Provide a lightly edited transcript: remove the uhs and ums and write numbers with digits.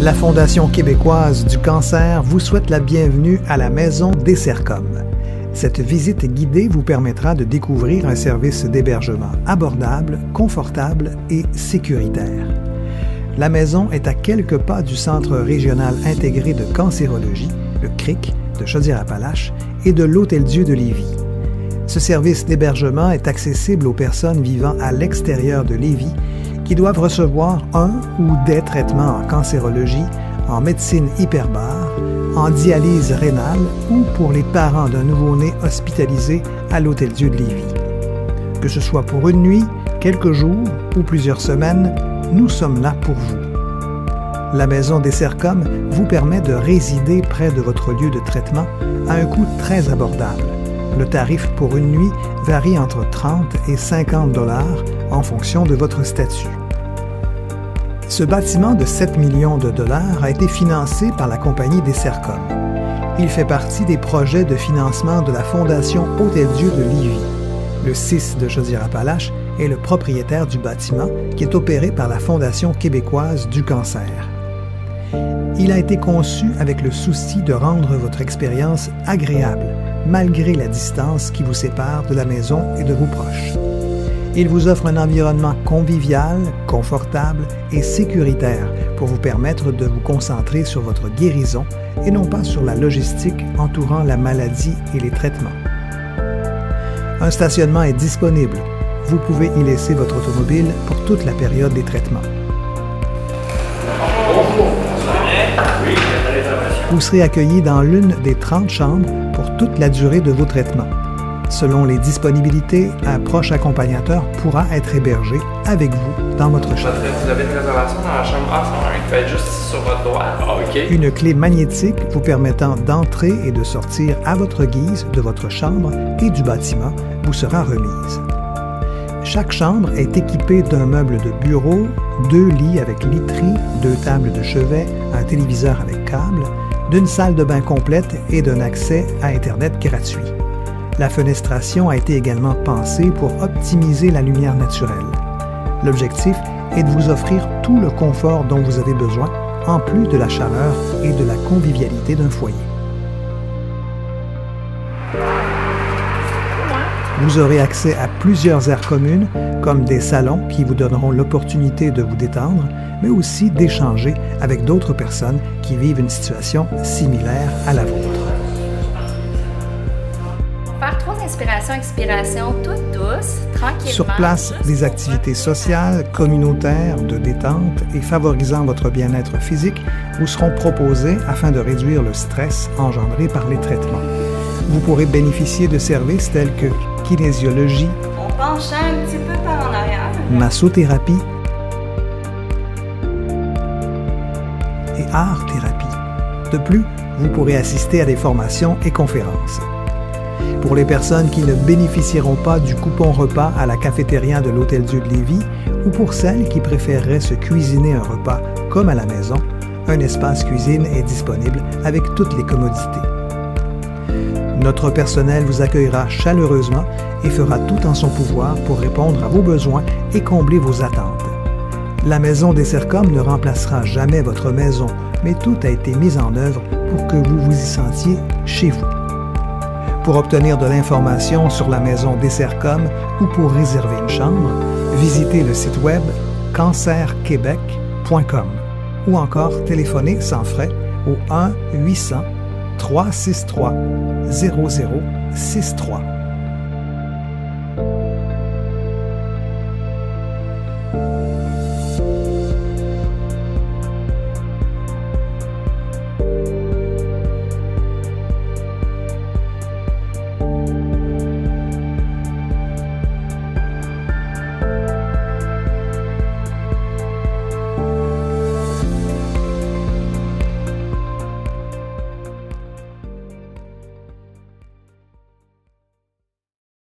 La Fondation québécoise du cancer vous souhaite la bienvenue à la Maison Dessercom. Cette visite guidée vous permettra de découvrir un service d'hébergement abordable, confortable et sécuritaire. La maison est à quelques pas du Centre régional intégré de cancérologie, le CRIC, de Chaudière-Appalaches et de l'Hôtel-Dieu de Lévis. Ce service d'hébergement est accessible aux personnes vivant à l'extérieur de Lévis qui doivent recevoir un ou des traitements en cancérologie, en médecine hyperbare, en dialyse rénale ou pour les parents d'un nouveau-né hospitalisé à l'Hôtel-Dieu de Lévis. Que ce soit pour une nuit, quelques jours ou plusieurs semaines, nous sommes là pour vous. La Maison Dessercom vous permet de résider près de votre lieu de traitement à un coût très abordable. Le tarif pour une nuit varie entre 30 et 50 $ en fonction de votre statut. Ce bâtiment de 7 millions de dollars a été financé par la compagnie Dessercom. Il fait partie des projets de financement de la Fondation Hôtel-Dieu de Lévis. Le CIS de Chaudière-Appalaches est le propriétaire du bâtiment qui est opéré par la Fondation québécoise du cancer. Il a été conçu avec le souci de rendre votre expérience agréable, malgré la distance qui vous sépare de la maison et de vos proches. Il vous offre un environnement convivial, confortable et sécuritaire pour vous permettre de vous concentrer sur votre guérison et non pas sur la logistique entourant la maladie et les traitements. Un stationnement est disponible. Vous pouvez y laisser votre automobile pour toute la période des traitements. Vous serez accueilli dans l'une des 30 chambres pour toute la durée de vos traitements. Selon les disponibilités, un proche accompagnateur pourra être hébergé avec vous dans votre chambre. Vous avez une réservation dans la chambre A101 qui peut être juste ici sur votre droite. OK. Une clé magnétique vous permettant d'entrer et de sortir à votre guise de votre chambre et du bâtiment vous sera remise. Chaque chambre est équipée d'un meuble de bureau, 2 lits avec literie, 2 tables de chevet, un téléviseur avec câble, d'une salle de bain complète et d'un accès à Internet gratuit. La fenestration a été également pensée pour optimiser la lumière naturelle. L'objectif est de vous offrir tout le confort dont vous avez besoin, en plus de la chaleur et de la convivialité d'un foyer. Vous aurez accès à plusieurs aires communes, comme des salons qui vous donneront l'opportunité de vous détendre, mais aussi d'échanger avec d'autres personnes qui vivent une situation similaire à la vôtre. Faire 3 inspirations-expirations toutes douces, tranquillement. Sur place, des activités sociales, communautaires, de détente et favorisant votre bien-être physique vous seront proposées afin de réduire le stress engendré par les traitements. Vous pourrez bénéficier de services tels que kinésiologie, On penche un petit peu par en arrière. massothérapie et art-thérapie. De plus, vous pourrez assister à des formations et conférences. Pour les personnes qui ne bénéficieront pas du coupon repas à la cafétéria de l'Hôtel-Dieu de Lévis ou pour celles qui préféreraient se cuisiner un repas comme à la maison, un espace cuisine est disponible avec toutes les commodités. Notre personnel vous accueillera chaleureusement et fera tout en son pouvoir pour répondre à vos besoins et combler vos attentes. La Maison Dessercom ne remplacera jamais votre maison, mais tout a été mis en œuvre pour que vous vous y sentiez chez vous. Pour obtenir de l'information sur la Maison Dessercom ou pour réserver une chambre, visitez le site web cancerquebec.com ou encore téléphonez sans frais au 1-800-363-0063.